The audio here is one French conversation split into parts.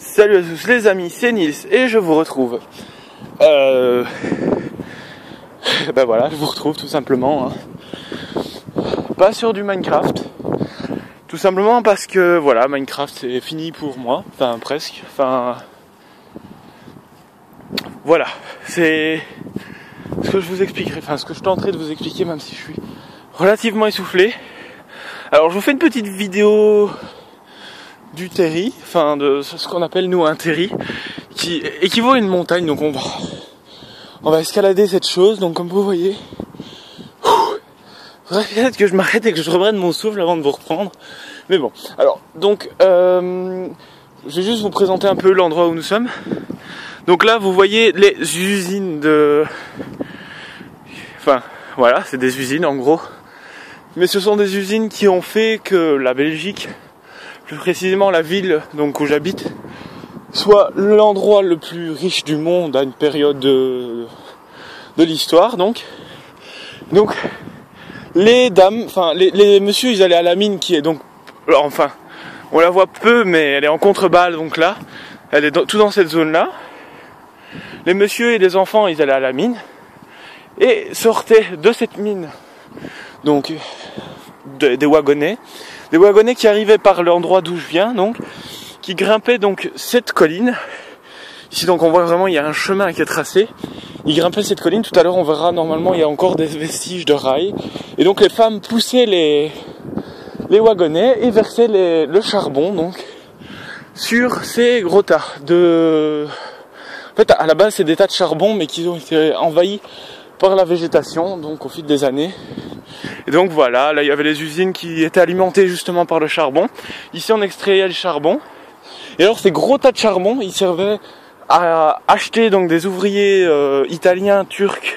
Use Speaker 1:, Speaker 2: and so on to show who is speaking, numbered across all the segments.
Speaker 1: Salut à tous les amis, c'est Nils et je vous retrouve. Ben voilà, je vous retrouve tout simplement. Pas sur du Minecraft. Tout simplement parce que voilà, Minecraft c'est fini pour moi. Enfin presque. Enfin. Voilà. C'est ce que je vous expliquerai. Enfin ce que je tenterai de vous expliquer même si je suis relativement essoufflé. Alors je vous fais une petite vidéo du terri, enfin de ce qu'on appelle nous un terri, qui équivaut à une montagne, donc on va escalader cette chose, donc comme vous voyez, faudrait peut-être que je m'arrête et que je reprenne mon souffle avant de vous reprendre, mais bon, alors, donc, je vais juste vous présenter un peu l'endroit où nous sommes. Donc là, vous voyez les usines enfin, voilà, c'est des usines en gros, mais ce sont des usines qui ont fait que la Belgique, plus précisément la ville donc où j'habite, soit l'endroit le plus riche du monde à une période de l'histoire. Donc les dames, enfin les messieurs, ils allaient à la mine qui est donc, enfin on la voit peu mais elle est en contrebas, donc là elle est tout dans cette zone là. Les messieurs et les enfants, ils allaient à la mine et sortaient de cette mine donc des wagonnets qui arrivaient par l'endroit d'où je viens, donc qui grimpaient donc cette colline. Ici donc on voit vraiment il y a un chemin qui est tracé. Ils grimpaient cette colline. Tout à l'heure on verra, normalement il y a encore des vestiges de rails. Et donc les femmes poussaient les wagonnets et versaient le charbon donc sur ces gros tas de. En fait à la base c'est des tas de charbon mais qui ont été envahis par la végétation donc au fil des années. Et donc voilà, là il y avait les usines qui étaient alimentées justement par le charbon. Ici on extrayait le charbon. Et alors ces gros tas de charbon, ils servaient à acheter donc des ouvriers italiens, turcs,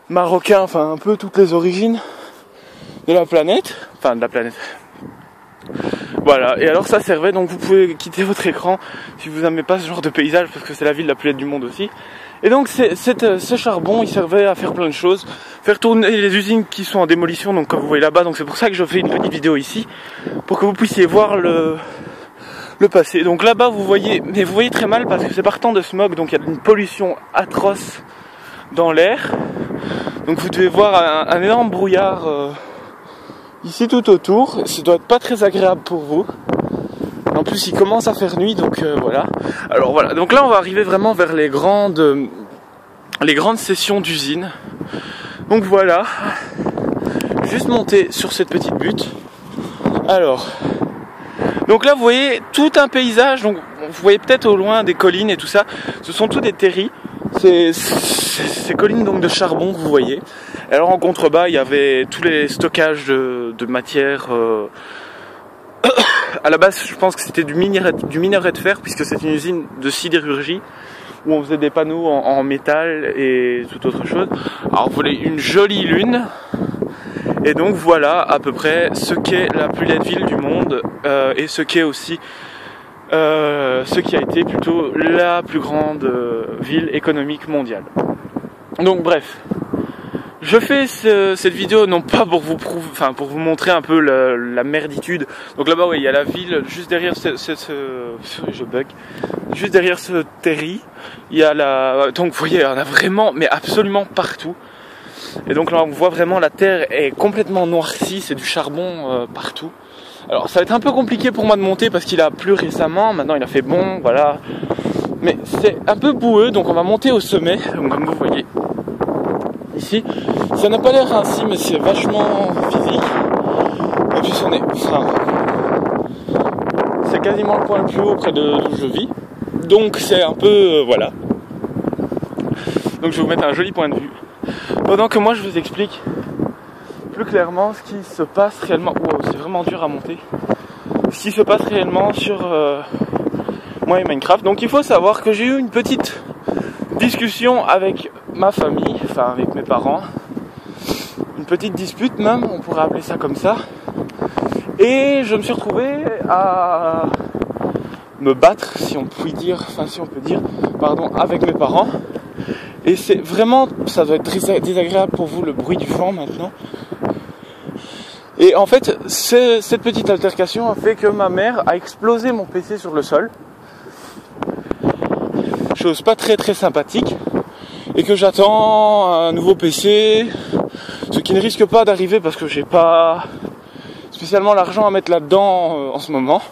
Speaker 1: marocains, enfin un peu toutes les origines de la planète. Enfin de la planète. Voilà, et alors ça servait, donc vous pouvez quitter votre écran si vous n'aimez pas ce genre de paysage parce que c'est la ville la plus laide du monde aussi. Et donc ce charbon, il servait à faire plein de choses, faire tourner les usines qui sont en démolition, donc comme vous voyez là-bas, donc c'est pour ça que je fais une petite vidéo ici, pour que vous puissiez voir le passé. Donc là-bas vous voyez, mais vous voyez très mal parce que c'est partant de smog, donc il y a une pollution atroce dans l'air. Donc vous devez voir un énorme brouillard ici tout autour, ça doit être pas très agréable pour vous. En plus il commence à faire nuit, donc voilà. Alors voilà, donc là on va arriver vraiment vers les grandes sessions d'usines. Donc voilà, juste monter sur cette petite butte. Alors, donc là vous voyez tout un paysage, donc vous voyez peut-être au loin des collines et tout ça, ce sont tous des terris. Ces collines donc de charbon que vous voyez. Alors en contrebas il y avait tous les stockages de matière. À la base je pense que c'était du minerai de fer puisque c'est une usine de sidérurgie où on faisait des panneaux en métal et toute autre chose. Alors vous voyez une jolie lune. Et donc voilà à peu près ce qu'est la plus laide ville du monde et ce qu'est aussi ce qui a été plutôt la plus grande ville économique mondiale. Donc bref, je fais cette vidéo non pas pour vous prouver, enfin pour vous montrer un peu la merditude. Donc là-bas, oui, il y a la ville juste derrière je bug. Juste derrière ce terri, il y a donc vous voyez, on a vraiment, mais absolument partout. Et donc là, on voit vraiment la terre est complètement noircie, c'est du charbon partout. Alors ça va être un peu compliqué pour moi de monter parce qu'il a plu récemment. Maintenant, il a fait bon, voilà. Mais c'est un peu boueux, donc on va monter au sommet. Donc comme vous voyez ici, ça n'a pas l'air ainsi, mais c'est vachement physique. En plus, c'est quasiment le point le plus haut près d'où je vis. Donc c'est un peu, voilà. Donc je vais vous mettre un joli point de vue. Pendant que moi je vous explique plus clairement ce qui se passe réellement. Wow, c'est vraiment dur à monter. Ce qui se passe réellement sur moi et Minecraft. Donc il faut savoir que j'ai eu une petite discussion avec ma famille, enfin avec mes parents. Une petite dispute même, on pourrait appeler ça comme ça. Et je me suis retrouvé à me battre, si on peut dire, avec mes parents. Et c'est vraiment, ça doit être désagréable pour vous le bruit du vent maintenant. Et en fait, cette petite altercation a fait que ma mère a explosé mon PC sur le sol. Chose pas très très sympathique. Et que j'attends un nouveau PC, ce qui ne risque pas d'arriver parce que j'ai pas spécialement l'argent à mettre là-dedans en ce moment.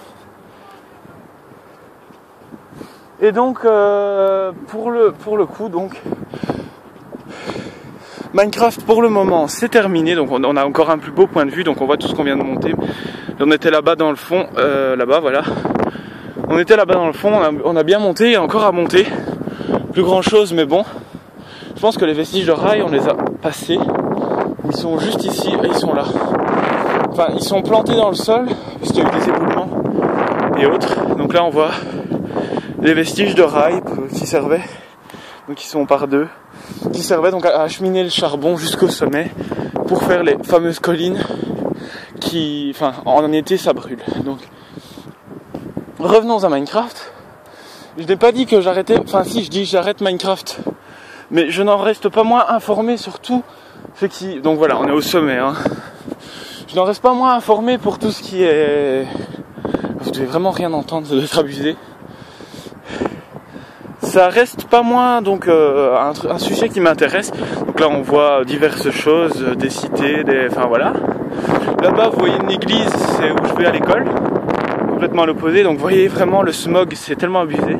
Speaker 1: Et donc pour le coup, donc Minecraft pour le moment c'est terminé, donc on a encore un plus beau point de vue, donc on voit tout ce qu'on vient de monter. On était là-bas dans le fond, là-bas voilà. On était là-bas dans le fond, on a bien monté, il y a encore à monter. Plus grand chose, mais bon. Je pense que les vestiges de rails, on les a passés. Ils sont juste ici et ils sont là. Enfin, ils sont plantés dans le sol, parce qu'il y a eu des éboulements et autres. Donc là on voit les vestiges de rails qui servaient, donc ils sont par deux, qui servaient donc à acheminer le charbon jusqu'au sommet pour faire les fameuses collines qui, enfin, en été ça brûle. Donc, revenons à Minecraft. Je n'ai pas dit que j'arrêtais, enfin si, je dis j'arrête Minecraft, mais je n'en reste pas moins informé sur tout ce qui, donc voilà, on est au sommet, hein. Je n'en reste pas moins informé pour tout ce qui est, vous devez vraiment rien entendre, ça doit être abusé. Ça reste pas moins donc un sujet qui m'intéresse. Donc là on voit diverses choses, des cités, enfin voilà. Là-bas vous voyez une église, c'est où je vais à l'école, complètement à l'opposé. Donc vous voyez vraiment le smog, c'est tellement abusé.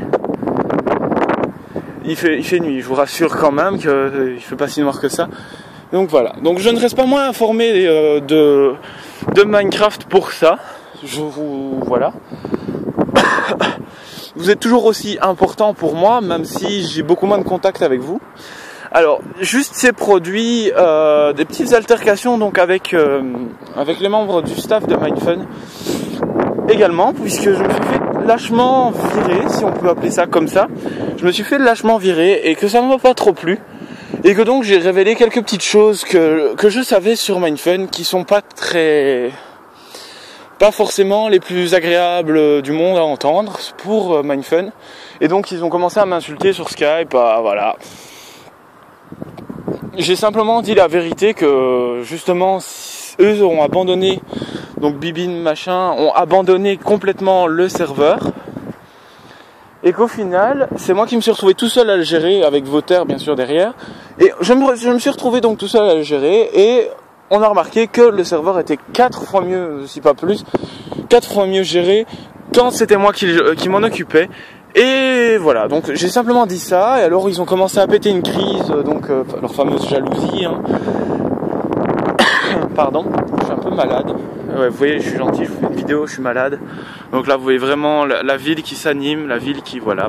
Speaker 1: Il fait nuit, je vous rassure quand même qu'il fait pas si noir que ça. Donc voilà. Donc je ne reste pas moins informé de Minecraft pour ça. Voilà. Vous êtes toujours aussi important pour moi, même si j'ai beaucoup moins de contact avec vous. Alors, juste ces produits, des petites altercations donc avec les membres du staff de Mindfun également, puisque je me suis fait lâchement virer, si on peut appeler ça comme ça. Je me suis fait lâchement virer et que ça ne m'a pas trop plu. Et que donc j'ai révélé quelques petites choses que je savais sur Mindfun qui sont pas forcément les plus agréables du monde à entendre pour Mindfun. Et donc ils ont commencé à m'insulter sur Skype, voilà. J'ai simplement dit la vérité que justement eux ont abandonné, donc Bibin machin, ont abandonné complètement le serveur. Et qu'au final, c'est moi qui me suis retrouvé tout seul à le gérer, avec Voter bien sûr derrière. Et je me suis retrouvé donc tout seul à le gérer et on a remarqué que le serveur était 4 fois mieux, si pas plus, 4 fois mieux géré quand c'était moi qui m'en occupais. Et voilà, donc j'ai simplement dit ça, et alors ils ont commencé à péter une crise, donc leur fameuse jalousie. Hein. Pardon, je suis un peu malade. Ouais, vous voyez, je suis gentil, je vous fais une vidéo, je suis malade. Donc là, vous voyez vraiment la ville qui s'anime, la ville qui, voilà.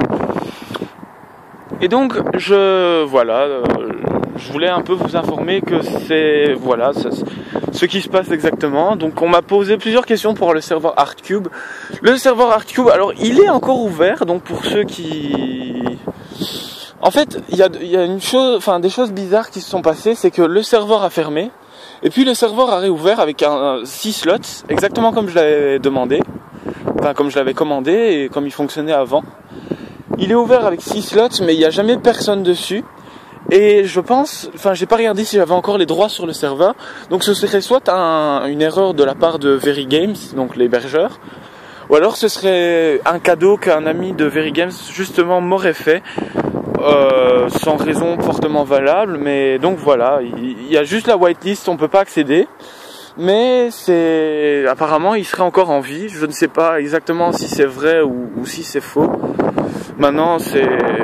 Speaker 1: Et donc, je voulais un peu vous informer que c'est, voilà, ce qui se passe exactement. Donc, on m'a posé plusieurs questions pour le serveur Artcube. Le serveur Artcube, alors, il est encore ouvert, donc pour ceux qui... En fait, il y a une chose, enfin, des choses bizarres qui se sont passées, c'est que le serveur a fermé. Et puis le serveur a réouvert avec 6 slots, exactement comme je l'avais demandé, enfin comme je l'avais commandé et comme il fonctionnait avant. Il est ouvert avec 6 slots, mais il n'y a jamais personne dessus. Et je pense, enfin j'ai pas regardé si j'avais encore les droits sur le serveur, donc ce serait soit une erreur de la part de Very Games, donc l'hébergeur, ou alors ce serait un cadeau qu'un ami de Very Games justement m'aurait fait. Sans raison fortement valable, mais donc voilà, il y a juste la whitelist, on peut pas accéder, mais c'est apparemment il serait encore en vie. Je ne sais pas exactement si c'est vrai ou si c'est faux. Maintenant,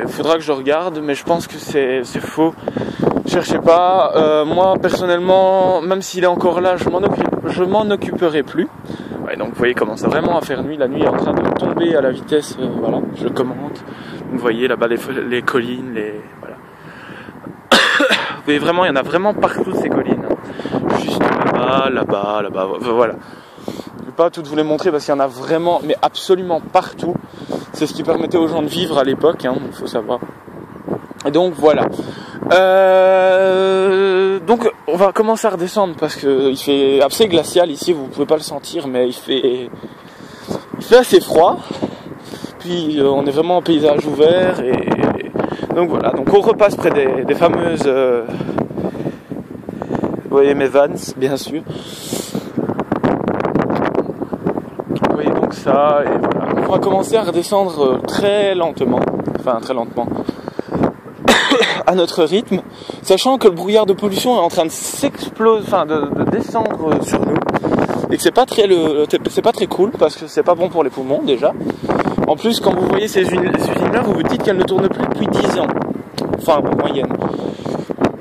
Speaker 1: faudra que je regarde, mais je pense que c'est faux. Cherchez pas. Moi personnellement, même s'il est encore là, je m'en occuperai plus. Ouais, donc vous voyez, commence vraiment à faire nuit. La nuit est en train de tomber à la vitesse, voilà, je commente. Vous voyez là-bas les collines, voilà. Vous voyez vraiment, il y en a vraiment partout ces collines. Juste là-bas, voilà. Je vais pas toutes vous les montrer parce qu'il y en a vraiment, mais absolument partout. C'est ce qui permettait aux gens de vivre à l'époque, hein, il faut savoir. Et donc voilà. Donc on va commencer à redescendre parce que il fait assez glacial ici, vous pouvez pas le sentir, mais il fait assez froid. Puis on est vraiment en paysage ouvert et donc voilà. Donc on repasse près des fameuses, vous voyez mes Vans bien sûr. ça, et voilà. On va commencer à redescendre très lentement, à notre rythme, sachant que le brouillard de pollution est en train de s'exploser, de descendre sur nous, et que c'est pas très cool, parce que c'est pas bon pour les poumons déjà. En plus, quand vous voyez ces usines-là, vous vous dites qu'elles ne tournent plus depuis 10 ans, enfin en moyenne.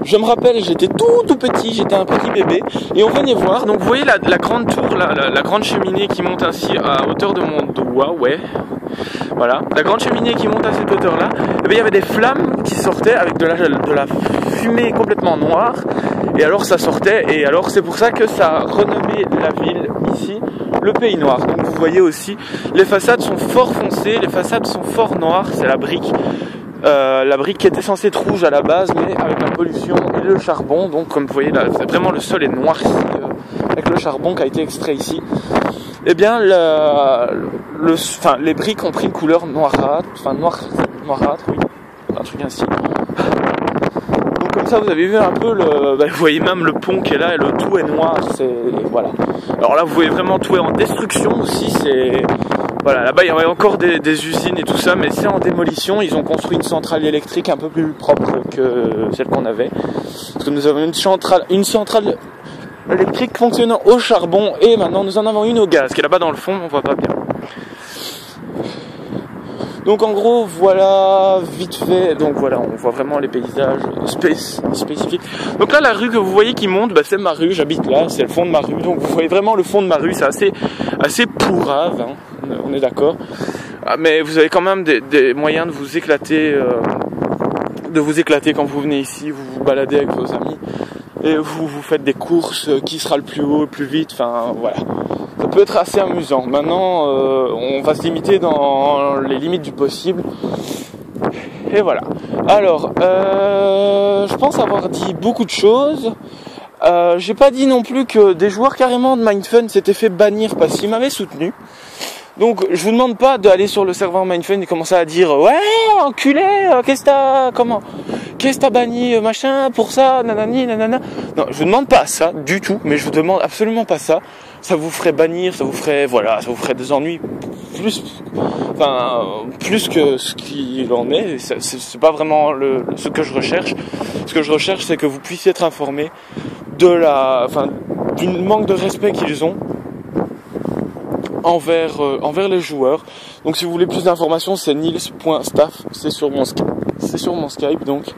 Speaker 1: Je me rappelle, j'étais tout petit, j'étais un petit bébé, et on venait voir, donc vous voyez la grande tour, la grande cheminée qui monte ainsi à hauteur de mon doigt, ouais, voilà, la grande cheminée qui monte à cette hauteur-là, et bien il y avait des flammes qui sortaient avec de la fumée complètement noire, et alors ça sortait, et alors c'est pour ça que ça a renommé la ville ici, le Pays Noir. Donc vous voyez aussi, les façades sont fort foncées, les façades sont fort noires, c'est la brique qui était censée être rouge à la base, mais avec la pollution et le charbon, donc comme vous voyez là, vraiment le sol est noir ici, avec le charbon qui a été extrait ici. Eh bien, les briques ont pris une couleur noirâtre, oui, un truc ainsi. Donc comme ça, vous avez vu un peu vous voyez même le pont qui est là, et le tout est noir, voilà. Alors là, vous voyez vraiment tout est en destruction aussi, voilà, là-bas il y avait encore des usines et tout ça, mais c'est en démolition. Ils ont construit une centrale électrique un peu plus propre que celle qu'on avait. Parce que nous avons une centrale électrique fonctionnant au charbon, et maintenant nous en avons une au gaz, qui est là-bas dans le fond, on voit pas bien. Donc en gros, voilà, vite fait, donc voilà, on voit vraiment les paysages spécifiques. Donc là, la rue que vous voyez qui monte, c'est ma rue, j'habite là, c'est le fond de ma rue. Donc vous voyez vraiment le fond de ma rue, c'est assez pourrave, hein, on est d'accord. Mais vous avez quand même des moyens de vous éclater, quand vous venez ici, vous vous baladez avec vos amis, et vous faites des courses, qui sera le plus haut, le plus vite, enfin voilà. Ça peut être assez amusant. Maintenant, on va se limiter dans les limites du possible. Et voilà. Alors, je pense avoir dit beaucoup de choses. J'ai pas dit non plus que des joueurs carrément de Mindfun s'étaient fait bannir parce qu'ils m'avaient soutenu. Donc, je vous demande pas d'aller sur le serveur Mindfun et commencer à dire ouais, enculé, qu'est-ce que t'as banni, machin, pour ça, nanani, nanana. Non, je vous demande pas ça du tout, mais je vous demande absolument pas ça. Ça vous ferait bannir, ça vous ferait des ennuis plus que ce qu'il en est. C'est pas vraiment ce que je recherche. Ce que je recherche, c'est que vous puissiez être informés du manque de respect qu'ils ont envers les joueurs. Donc si vous voulez plus d'informations, c'est nils.staff, c'est sur mon Skype, donc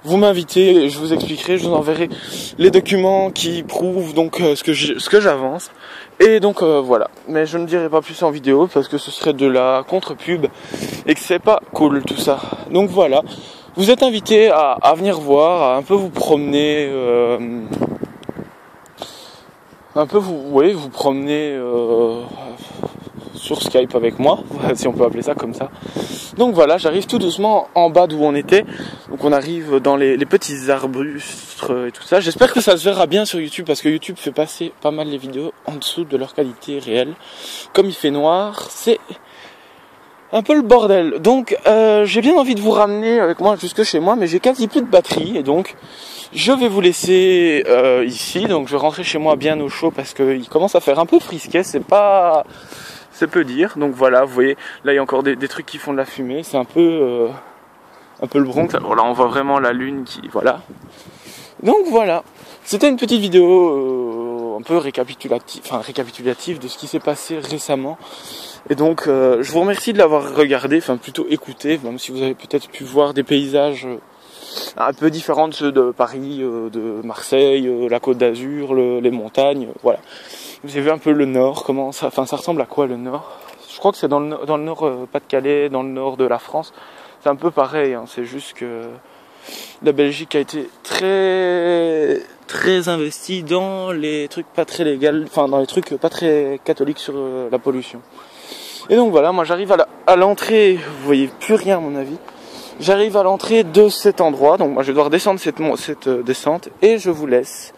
Speaker 1: vous m'invitez et je vous expliquerai, je vous enverrai les documents qui prouvent donc ce que j'avance. Et donc voilà, mais je ne dirai pas plus en vidéo parce que ce serait de la contre-pub et que c'est pas cool tout ça. Donc voilà, vous êtes invités à venir voir, à un peu vous promener, vous promener sur Skype avec moi, si on peut appeler ça comme ça. Donc voilà, j'arrive tout doucement en bas d'où on était. Donc on arrive dans les petits arbustes et tout ça. J'espère que ça se verra bien sur YouTube parce que YouTube fait passer pas mal les vidéos en dessous de leur qualité réelle. Comme il fait noir, c'est un peu le bordel. Donc j'ai bien envie de vous ramener avec moi jusque chez moi, mais j'ai quasi plus de batterie et donc je vais vous laisser ici. Donc je vais rentrer chez moi bien au chaud parce qu'il commence à faire un peu frisquet, c'est peu dire. Donc voilà, vous voyez, là il y a encore des trucs qui font de la fumée, c'est un peu le Bronx. Alors là on voit vraiment la lune voilà. Donc voilà, c'était une petite vidéo un peu récapitulative de ce qui s'est passé récemment. Et donc je vous remercie de l'avoir regardé, plutôt écouté, même si vous avez peut-être pu voir des paysages un peu différents de ceux de Paris, de Marseille, la Côte d'Azur, les montagnes, voilà. Vous avez vu un peu le nord, ça ressemble à quoi le nord? Je crois que c'est dans le nord Pas-de-Calais, dans le nord de la France. C'est un peu pareil, hein, c'est juste que la Belgique a été très très investie dans les trucs pas très légaux, dans les trucs pas très catholiques sur la pollution. Et donc voilà, moi j'arrive à l'entrée, vous voyez plus rien à mon avis. J'arrive à l'entrée de cet endroit, donc moi je vais devoir descendre cette descente et je vous laisse.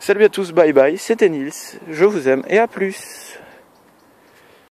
Speaker 1: Salut à tous, bye bye, c'était Nils, je vous aime et à plus.